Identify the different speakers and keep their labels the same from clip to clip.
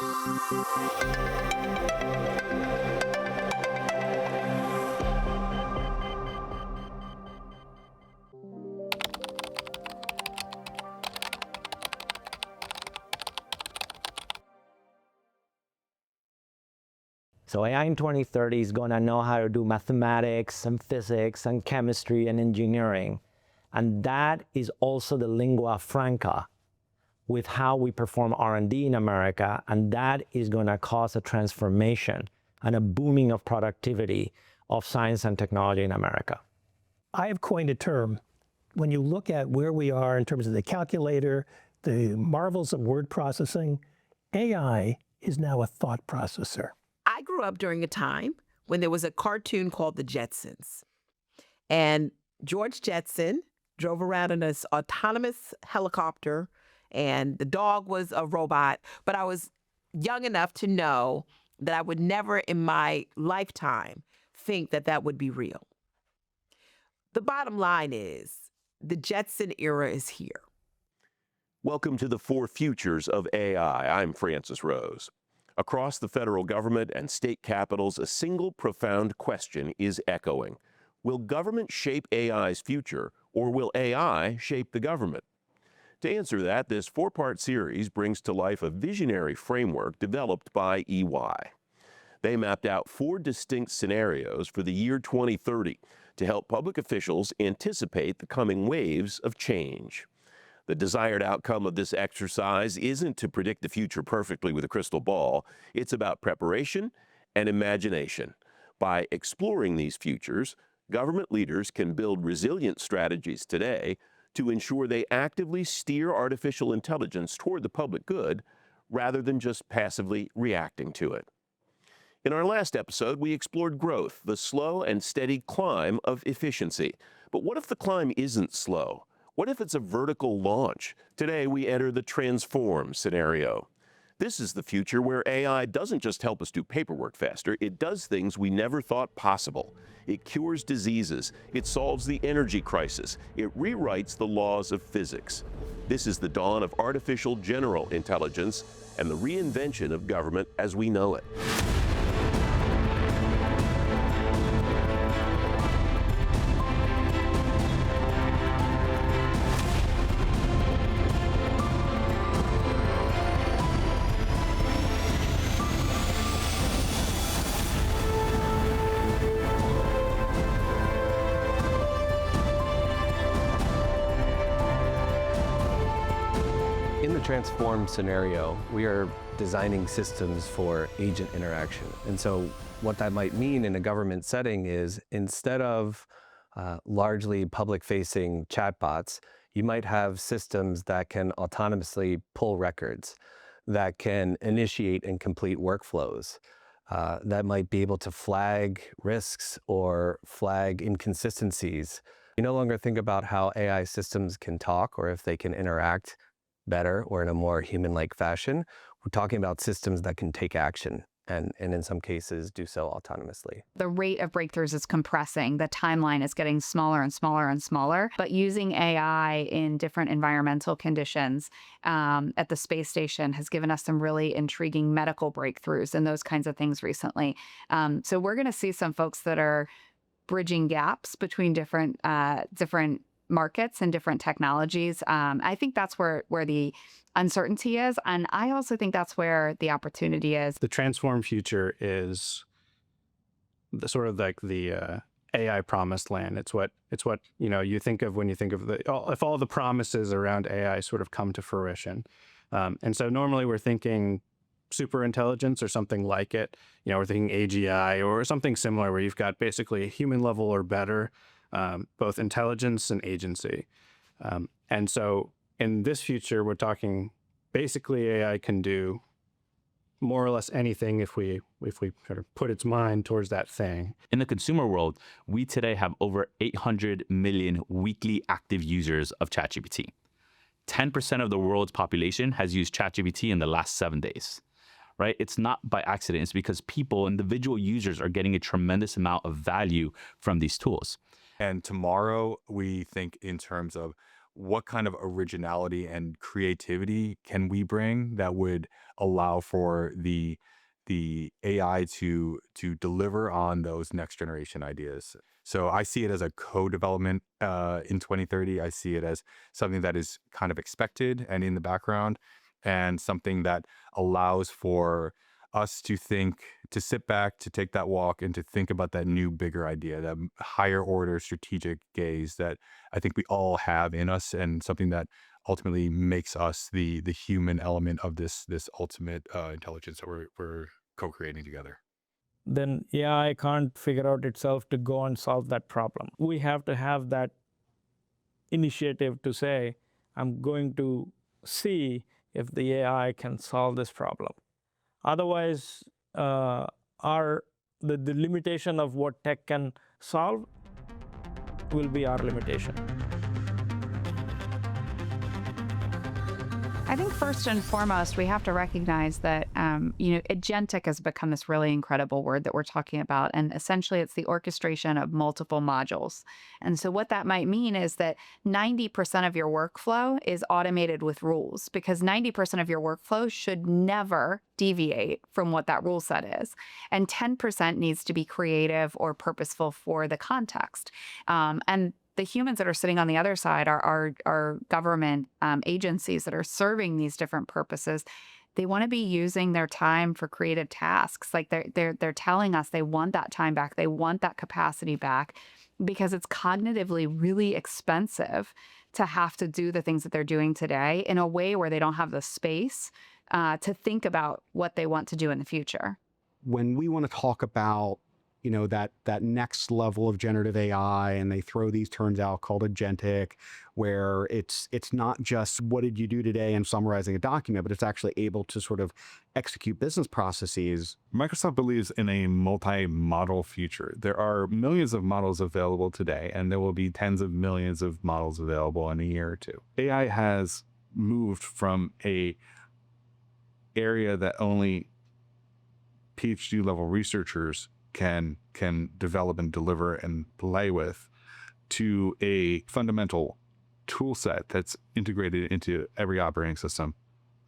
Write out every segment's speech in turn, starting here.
Speaker 1: So AI in 2030 is going to know how to do mathematics and physics and chemistry and engineering. And that is also the lingua franca with how we perform R&D in America. And that is going to cause a transformation and a booming of productivity of science and technology in America.
Speaker 2: I have coined a term. When you look at where we are in terms of the calculator, the marvels of word processing, AI is now a thought processor.
Speaker 3: I grew up during a time when there was a cartoon called The Jetsons. And George Jetson drove around in this autonomous helicopter, and the dog was a robot. But I was young enough to know that I would never in my lifetime think that that would be real. The bottom line is the Jetson era is here.
Speaker 4: Welcome to the Four Futures of AI. I'm Francis Rose. Across the federal government and state capitals, a single profound question is echoing. Will government shape AI's future, or will AI shape the government? To answer that, this four-part series brings to life a visionary framework developed by EY. They mapped out 4 distinct scenarios for the year 2030 to help public officials anticipate the coming waves of change. The desired outcome of this exercise isn't to predict the future perfectly with a crystal ball. It's about preparation and imagination. By exploring these futures, government leaders can build resilient strategies today to ensure they actively steer artificial intelligence toward the public good rather than just passively reacting to it. In our last episode, we explored growth, the slow and steady climb of efficiency. But what if the climb isn't slow? What if it's a vertical launch? Today, we enter the transform scenario. This is the future where AI doesn't just help us do paperwork faster, it does things we never thought possible. It cures diseases, it solves the energy crisis, it rewrites the laws of physics. This is the dawn of artificial general intelligence and the reinvention of government as we know it.
Speaker 5: In the transform scenario, we are designing systems for agent interaction. And so what that might mean in a government setting is instead of largely public-facing chatbots, you might have systems that can autonomously pull records, that can initiate and complete workflows, that might be able to flag risks or flag inconsistencies. You no longer think about how AI systems can talk or if they can interact better or in a more human-like fashion. We're talking about systems that can take action and in some cases do so autonomously.
Speaker 6: The rate of breakthroughs is compressing. The timeline is getting smaller and smaller and smaller. But using AI in different environmental conditions at the space station has given us some really intriguing medical breakthroughs and those kinds of things recently. So we're going to see some folks that are bridging gaps between different markets and different technologies. I think that's where the uncertainty is. And I also think that's where the opportunity is.
Speaker 7: The transform future is the sort of like the AI promised land. It's what you think of when you think of if all the promises around AI sort of come to fruition. And so normally we're thinking super intelligence or something like it. We're thinking AGI or something similar where you've got basically a human level or better, both intelligence and agency. And so in this future, we're talking basically AI can do more or less anything if we sort of put its mind towards that thing.
Speaker 8: In the consumer world, we today have over 800 million weekly active users of ChatGPT. 10% of the world's population has used ChatGPT in the last 7 days, right? It's not by accident. It's because individual users are getting a tremendous amount of value from these tools.
Speaker 9: And tomorrow, we think in terms of what kind of originality and creativity can we bring that would allow for the AI to deliver on those next generation ideas. So I see it as a co-development in 2030. I see it as something that is kind of expected and in the background, and something that allows for us to think, to sit back, to take that walk, and to think about that new, bigger idea, that higher order strategic gaze that I think we all have in us, and something that ultimately makes us the human element of this ultimate intelligence that we're co-creating together.
Speaker 10: Then AI can't figure out itself to go and solve that problem. We have to have that initiative to say, I'm going to see if the AI can solve this problem. Otherwise, the limitation of what tech can solve will be our limitation.
Speaker 6: I think first and foremost, we have to recognize that, agentic has become this really incredible word that we're talking about. And essentially, it's the orchestration of multiple modules. And so what that might mean is that 90% of your workflow is automated with rules, because 90% of your workflow should never deviate from what that rule set is. And 10% needs to be creative or purposeful for the context. And the humans that are sitting on the other side are government agencies that are serving these different purposes. They want to be using their time for creative tasks. Like they're telling us they want that time back. They want that capacity back, because it's cognitively really expensive to have to do the things that they're doing today in a way where they don't have the space to think about what they want to do in the future.
Speaker 11: When we want to talk about that next level of generative AI, and they throw these terms out called agentic, where it's not just what did you do today and summarizing a document, but it's actually able to sort of execute business processes.
Speaker 9: Microsoft believes in a multi-model future. There are millions of models available today, and there will be tens of millions of models available in a year or two. AI has moved from a area that only PhD level researchers can develop and deliver and play with, to a fundamental tool set that's integrated into every operating system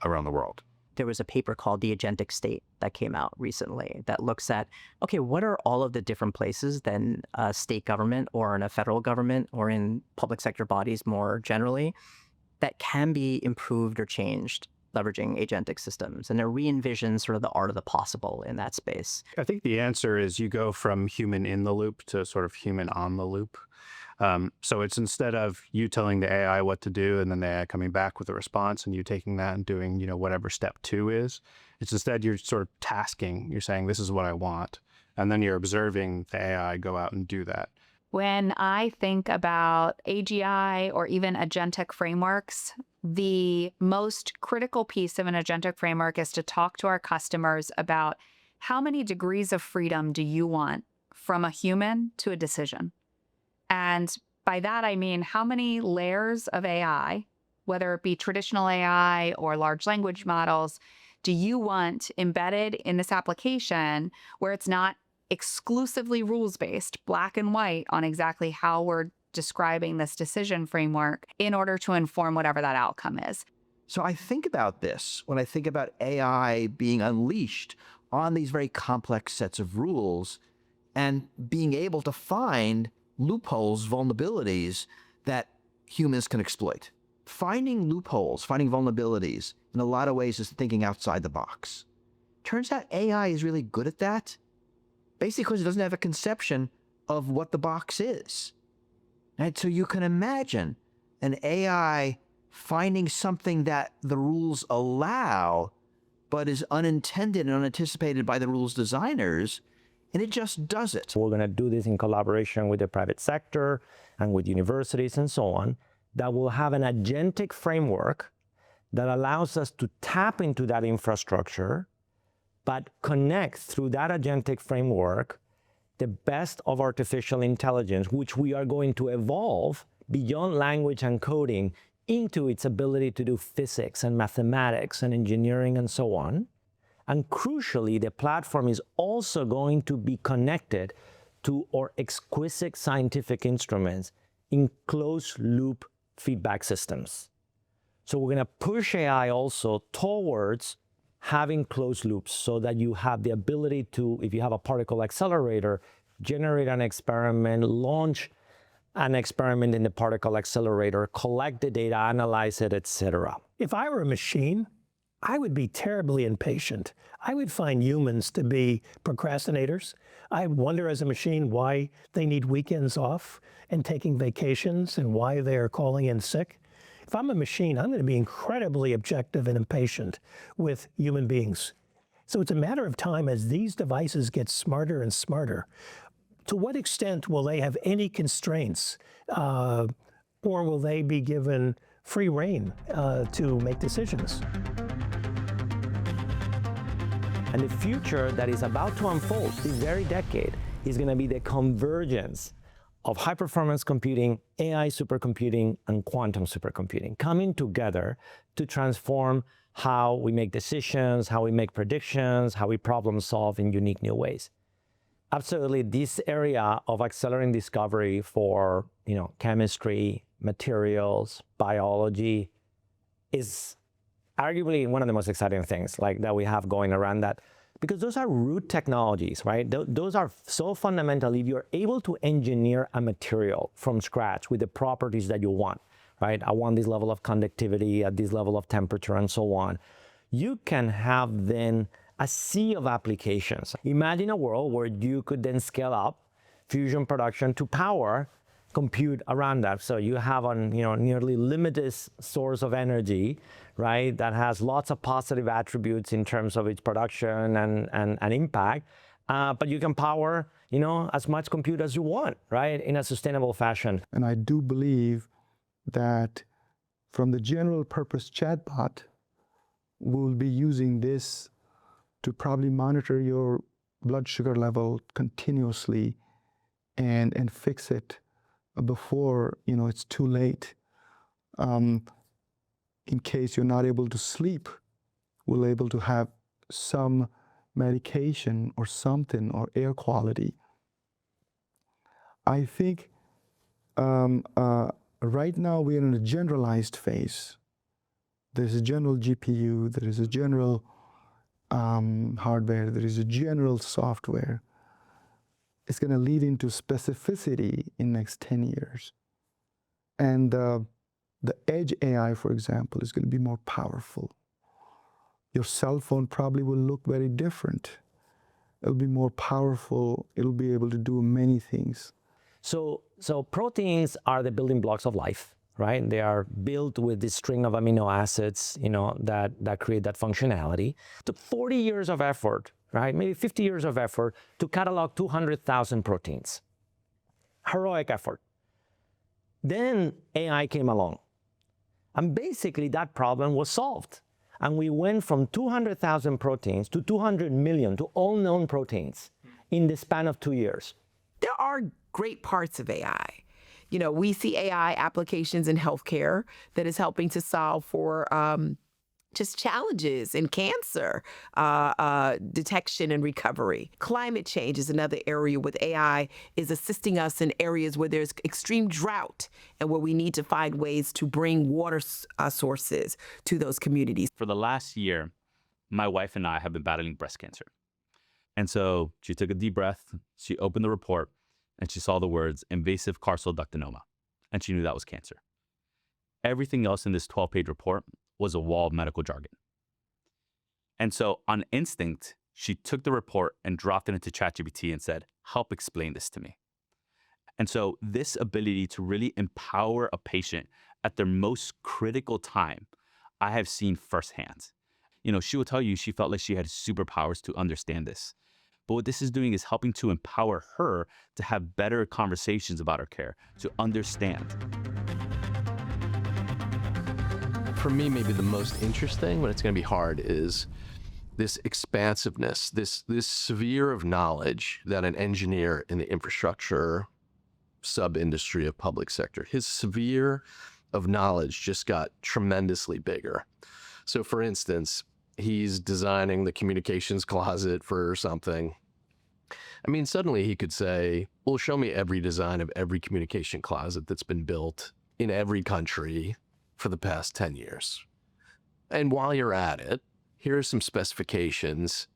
Speaker 9: around the world.
Speaker 12: There was a paper called The Agentic State that came out recently that looks at, okay, what are all of the different places then a state government or in a federal government or in public sector bodies more generally that can be improved or changed leveraging agentic systems, and it re-envisions sort of the art of the possible in that space.
Speaker 7: I think the answer is you go from human in the loop to sort of human on the loop. So it's instead of you telling the AI what to do and then the AI coming back with a response and you taking that and doing, whatever step 2 is, it's instead you're sort of tasking, you're saying, this is what I want. And then you're observing the AI go out and do that.
Speaker 6: When I think about AGI or even agentic frameworks, the most critical piece of an agentic framework is to talk to our customers about how many degrees of freedom do you want from a human to a decision? And by that, I mean, how many layers of AI, whether it be traditional AI or large language models, do you want embedded in this application where it's not exclusively rules-based, black and white, on exactly how we're describing this decision framework in order to inform whatever that outcome is.
Speaker 13: So I think about this when I think about AI being unleashed on these very complex sets of rules and being able to find loopholes, vulnerabilities that humans can exploit. Finding loopholes, finding vulnerabilities, in a lot of ways is thinking outside the box. Turns out AI is really good at that, basically because it doesn't have a conception of what the box is. Right? So you can imagine an AI finding something that the rules allow, but is unintended and unanticipated by the rules designers, and it just does it.
Speaker 1: We're going to do this in collaboration with the private sector and with universities and so on, that will have an agentic framework that allows us to tap into that infrastructure, but connect through that agentic framework the best of artificial intelligence, which we are going to evolve beyond language and coding into its ability to do physics and mathematics and engineering and so on. And crucially, the platform is also going to be connected to our exquisite scientific instruments in closed loop feedback systems. So we're going to push AI also towards having closed loops so that you have the ability to, if you have a particle accelerator, generate an experiment, launch an experiment in the particle accelerator, collect the data, analyze it, etc.
Speaker 2: If I were a machine, I would be terribly impatient. I would find humans to be procrastinators. I wonder as a machine why they need weekends off and taking vacations and why they're calling in sick. If I'm a machine, I'm going to be incredibly objective and impatient with human beings. So it's a matter of time as these devices get smarter and smarter. To what extent will they have any constraints, or will they be given free rein to make decisions?
Speaker 1: And the future that is about to unfold this very decade is going to be the convergence of high-performance computing, AI supercomputing, and quantum supercomputing coming together to transform how we make decisions, how we make predictions, how we problem solve in unique new ways. Absolutely, this area of accelerating discovery for chemistry, materials, biology is arguably one of the most exciting things that we have going around that, because those are root technologies, right? Those are so fundamental. If you're able to engineer a material from scratch with the properties that you want, right? I want this level of conductivity at this level of temperature and so on. You can have then a sea of applications. Imagine a world where you could then scale up fusion production to power compute around that. So you have a nearly limitless source of energy, right, that has lots of positive attributes in terms of its production and impact, but you can power as much compute as you want, right, in a sustainable fashion.
Speaker 14: And I do believe that from the general purpose chatbot, we'll be using this to probably monitor your blood sugar level continuously and fix it before it's too late. In case you're not able to sleep, we're able to have some medication or something, or air quality. I think right now we're in a generalized phase. There's a general GPU, there is a general hardware, there is a general software. It's going to lead into specificity in the next 10 years. And the edge AI, for example, is going to be more powerful. Your cell phone probably will look very different. It'll be more powerful. It'll be able to do many things.
Speaker 1: So proteins are the building blocks of life, right? They are built with this string of amino acids, that create that functionality. It took 40 years of effort, right? Maybe 50 years of effort to catalog 200,000 proteins. Heroic effort. Then AI came along. And basically that problem was solved. And we went from 200,000 proteins to 200 million, to all known proteins in the span of 2 years.
Speaker 3: There are great parts of AI. We see AI applications in healthcare that is helping to solve for just challenges in cancer detection and recovery. Climate change is another area with AI is assisting us in areas where there's extreme drought and where we need to find ways to bring water sources to those communities.
Speaker 8: For the last year, my wife and I have been battling breast cancer. And so she took a deep breath, she opened the report, and she saw the words invasive carcinal ductinoma, and she knew that was cancer. Everything else in this 12-page report was a wall of medical jargon. And so on instinct, she took the report and dropped it into ChatGPT and said, help explain this to me. And so this ability to really empower a patient at their most critical time, I have seen firsthand. She will tell you she felt like she had superpowers to understand this. But what this is doing is helping to empower her to have better conversations about her care, to understand.
Speaker 15: For me, maybe the most interesting, when it's going to be hard, is this expansiveness, this sphere of knowledge that an engineer in the infrastructure sub-industry of public sector, his sphere of knowledge just got tremendously bigger. So for instance, he's designing the communications closet for something. I mean, suddenly he could say, well, show me every design of every communication closet that's been built in every country for the past 10 years. And while you're at it, here are some specifications.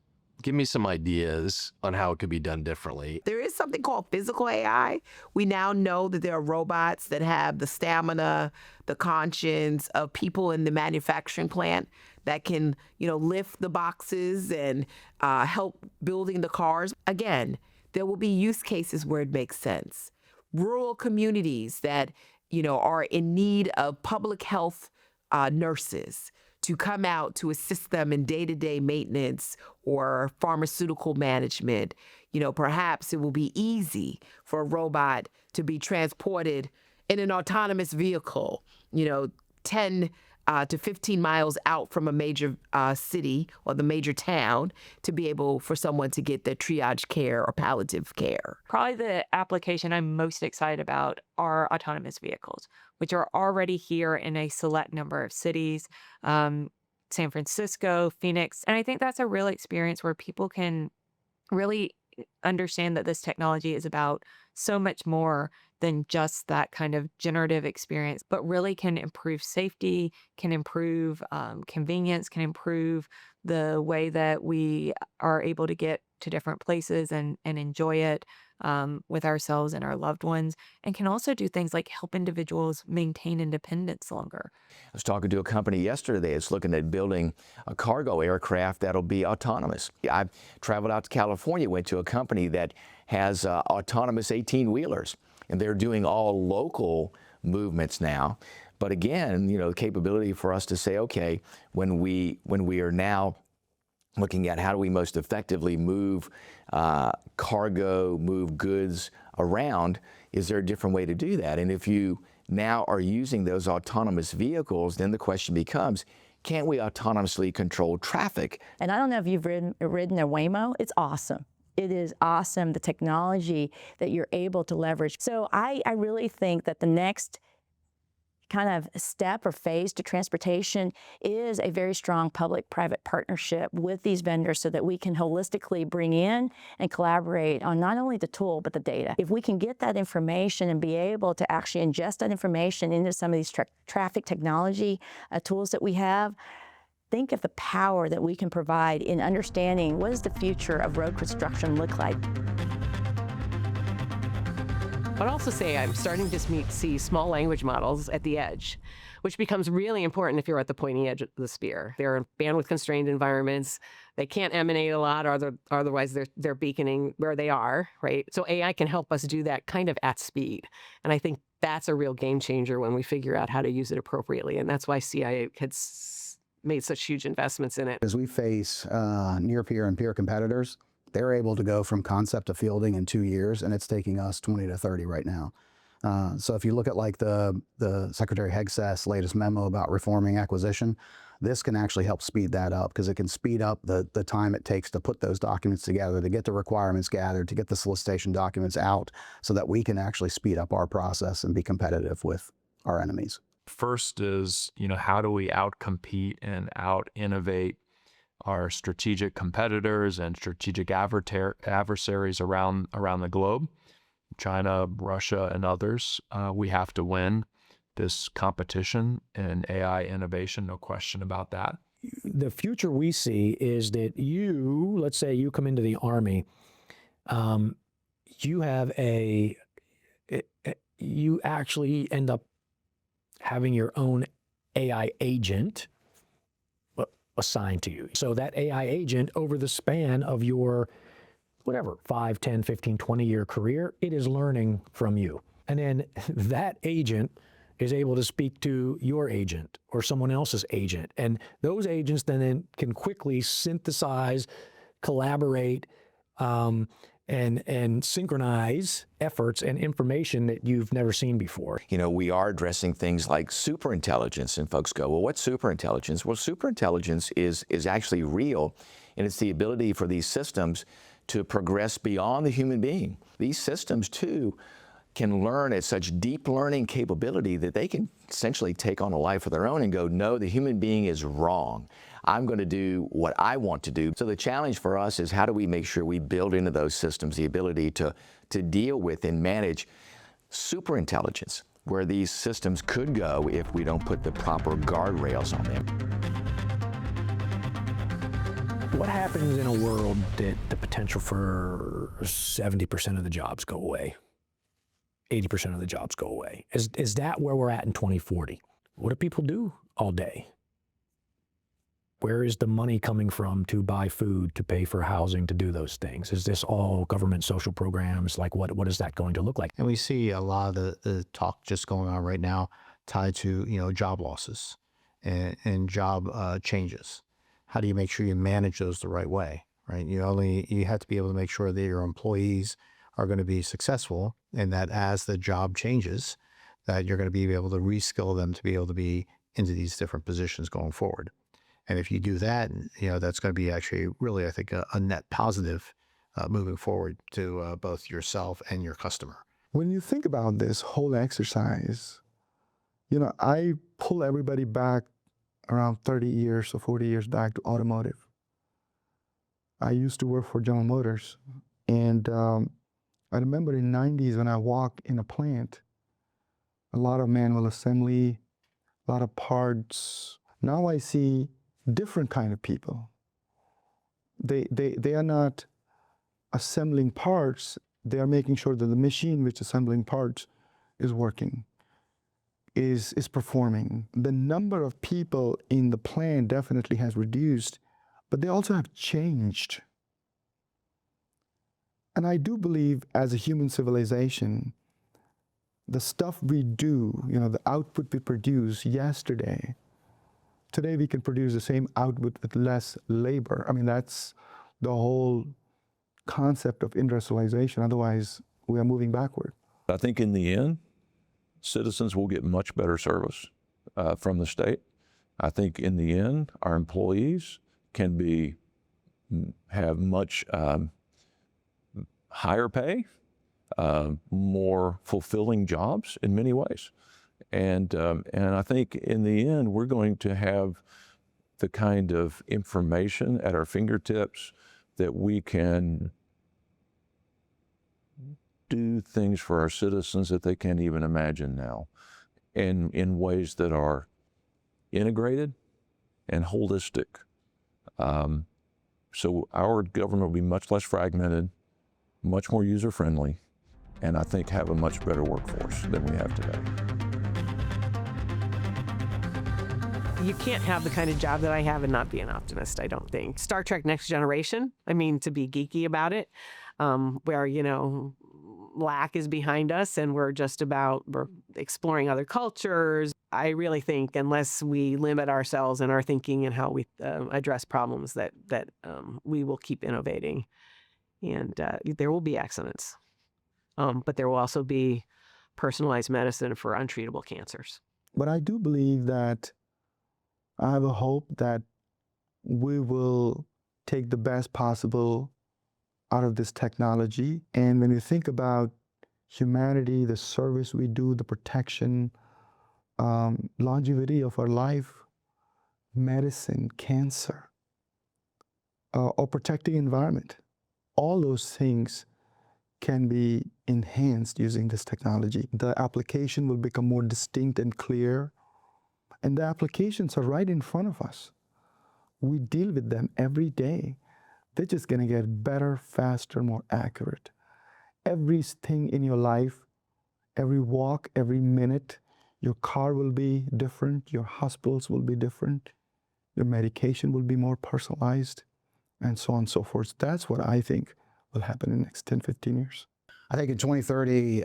Speaker 15: Give me some ideas on how it could be done differently.
Speaker 3: There is something called physical AI. We now know that there are robots that have the stamina, the conscience of people in the manufacturing plant that can, lift the boxes and help building the cars. Again, there will be use cases where it makes sense. Rural communities that, are in need of public health nurses to come out to assist them in day-to-day maintenance or pharmaceutical management. Perhaps it will be easy for a robot to be transported in an autonomous vehicle, 10 to 15 miles out from a major city or the major town to be able for someone to get their triage care or palliative care.
Speaker 16: Probably the application I'm most excited about are autonomous vehicles, which are already here in a select number of cities, San Francisco, Phoenix. And I think that's a real experience where people can really understand that this technology is about so much more than just that kind of generative experience, but really can improve safety, can improve convenience, can improve the way that we are able to get to different places and enjoy it with ourselves and our loved ones, and can also do things like help individuals maintain independence longer.
Speaker 17: I was talking to a company yesterday that's looking at building a cargo aircraft that'll be autonomous. I traveled out to California, went to a company that has autonomous 18-wheelers, and they're doing all local movements now. But again, the capability for us to say, okay, when we are now looking at how do we most effectively move cargo, move goods around, is there a different way to do that? And if you now are using those autonomous vehicles, then the question becomes, can't we autonomously control traffic?
Speaker 18: And I don't know if you've ridden a Waymo. It's awesome. It is awesome, the technology that you're able to leverage. So I really think that the next kind of step or phase to transportation is a very strong public-private partnership with these vendors so that we can holistically bring in and collaborate on not only the tool, but the data. If we can get that information and be able to actually ingest that information into some of these traffic technology tools that we have, think of the power that we can provide in understanding what does the future of road construction look like.
Speaker 19: I'd also say I'm starting to see small language models at the edge, which becomes really important if you're at the pointy edge of the spear. They're in bandwidth-constrained environments. They can't emanate a lot, or otherwise they're beaconing where they are, right? So AI can help us do that kind of at speed. And I think that's a real game changer when we figure out how to use it appropriately. And that's why CIA has made such huge investments in it.
Speaker 11: As we face near-peer and peer competitors, they're able to go from concept to fielding in 2 years, and it's taking us 20 to 30 right now. So if you look at like the Secretary Hegseth's latest memo about reforming acquisition, this can actually help speed that up because it can speed up the time it takes to put those documents together, to get the requirements gathered, to get the solicitation documents out so that we can actually speed up our process and be competitive with our enemies.
Speaker 20: First is, how do we outcompete and out-innovate our strategic competitors and strategic adversaries around the globe, China, Russia, and others. We have to win this competition in AI innovation, no question about that.
Speaker 2: The future we see is that let's say you come into the Army, you actually end up having your own AI agent assigned to you. So that AI agent, over the span of your, 5, 10, 15, 20-year career, it is learning from you. And then that agent is able to speak to your agent or someone else's agent. And those agents then can quickly synthesize, collaborate, and synchronize efforts and information that you've never seen before.
Speaker 17: We are addressing things like superintelligence, and folks go, well, what's superintelligence? Well, superintelligence is actually real, and it's the ability for these systems to progress beyond the human being. These systems, too, can learn at such deep learning capability that they can essentially take on a life of their own and go, no, the human being is wrong. I'm going to do what I want to do. So the challenge for us is how do we make sure we build into those systems the ability to deal with and manage superintelligence, where these systems could go if we don't put the proper guardrails on them.
Speaker 2: What happens in a world that the potential for 70% of the jobs go away, 80% of the jobs go away? Is that where we're at in 2040? What do people do all day? Where is the money coming from to buy food, to pay for housing, to do those things? Is this all government social programs? Like, what is that going to look like?
Speaker 21: And we see a lot of the talk just going on right now tied to, job losses and job changes. How do you make sure you manage those the right way, right? You have to be able to make sure that your employees are going to be successful, and that as the job changes, that you're going to be able to reskill them to be able to be into these different positions going forward. And if you do that, that's going to be actually really, I think, a net positive moving forward to both yourself and your customer.
Speaker 14: When you think about this whole exercise, I pull everybody back around 30 years or 40 years back to automotive. I used to work for General Motors, and I remember in the 90s when I walked in a plant, a lot of manual assembly, a lot of parts. Now I see different kind of people. They are not assembling parts, they are making sure that the machine which is assembling parts is working, is performing. The number of people in the plant definitely has reduced, but they also have changed. And I do believe as a human civilization, the stuff we do, the output we produce yesterday, today we can produce the same output with less labor. I mean, that's the whole concept of industrialization. Otherwise, we are moving backward.
Speaker 22: I think in the end, citizens will get much better service from the state. I think in the end, our employees can have much higher pay, more fulfilling jobs in many ways. And I think in the end, we're going to have the kind of information at our fingertips that we can do things for our citizens that they can't even imagine now, and in ways that are integrated and holistic. So our government will be much less fragmented, much more user-friendly, and I think have a much better workforce than we have today.
Speaker 19: You can't have the kind of job that I have and not be an optimist, I don't think. Star Trek Next Generation, to be geeky about it, where, lack is behind us and we're exploring other cultures. I really think unless we limit ourselves in our thinking and how we address problems, that we will keep innovating. And there will be accidents, but there will also be personalized medicine for untreatable cancers.
Speaker 14: But I do believe that I have a hope that we will take the best possible out of this technology. And when you think about humanity, the service we do, the protection, longevity of our life, medicine, cancer, or protecting environment, all those things can be enhanced using this technology. The application will become more distinct and clear, and the applications are right in front of us. We deal with them every day. They're just going to get better, faster, more accurate. Everything in your life, every walk, every minute, your car will be different, your hospitals will be different, your medication will be more personalized, and so on and so forth. That's what I think will happen in the next 10, 15 years.
Speaker 11: I think in 2030,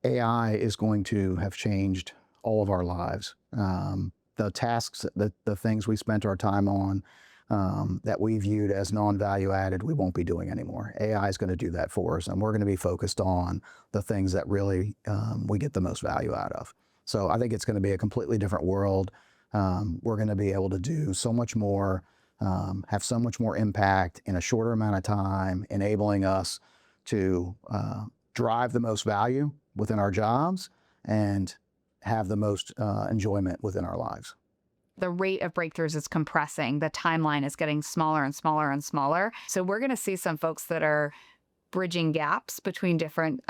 Speaker 11: AI is going to have changed all of our lives. The tasks, the things we spent our time on that we viewed as non-value added, we won't be doing anymore. AI is going to do that for us, and we're going to be focused on the things that really we get the most value out of. So I think it's going to be a completely different world. We're going to be able to do so much more, have so much more impact in a shorter amount of time, enabling us to drive the most value within our jobs and have the most enjoyment within our lives.
Speaker 6: The rate of breakthroughs is compressing. The timeline is getting smaller and smaller and smaller. So we're going to see some folks that are bridging gaps between different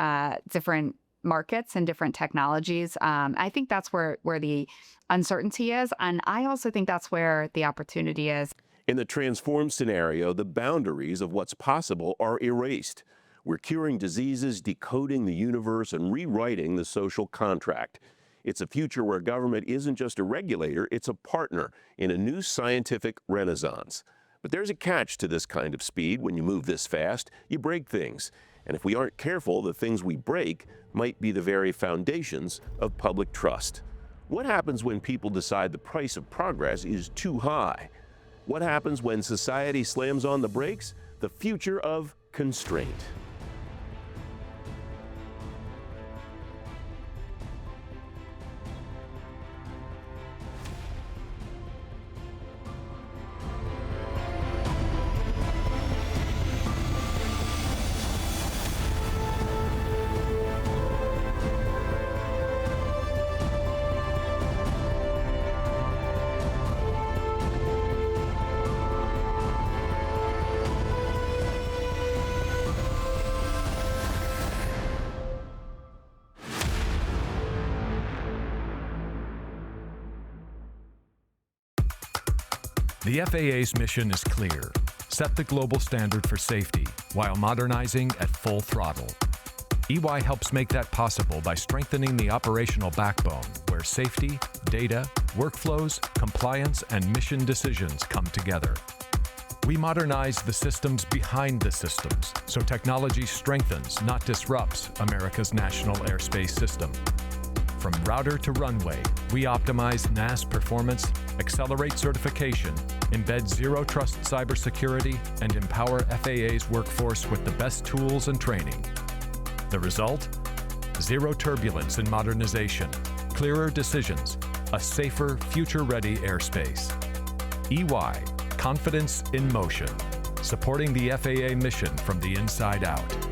Speaker 6: markets and different technologies. I think that's where the uncertainty is. And I also think that's where the opportunity is.
Speaker 4: In the transformed scenario, the boundaries of what's possible are erased. We're curing diseases, decoding the universe, and rewriting the social contract. It's a future where government isn't just a regulator, it's a partner in a new scientific renaissance. But there's a catch to this kind of speed. When you move this fast, you break things. And if we aren't careful, the things we break might be the very foundations of public trust. What happens when people decide the price of progress is too high? What happens when society slams on the brakes? The future of constraint.
Speaker 5: The FAA's mission is clear: set the global standard for safety while modernizing at full throttle. EY helps make that possible by strengthening the operational backbone where safety, data, workflows, compliance, and mission decisions come together. We modernize the systems behind the systems so technology strengthens, not disrupts, America's national airspace system. From router to runway, we optimize NAS performance, accelerate certification, embed zero-trust cybersecurity, and empower FAA's workforce with the best tools and training. The result? Zero turbulence in modernization, clearer decisions, a safer, future-ready airspace. EY, confidence in motion, supporting the FAA mission from the inside out.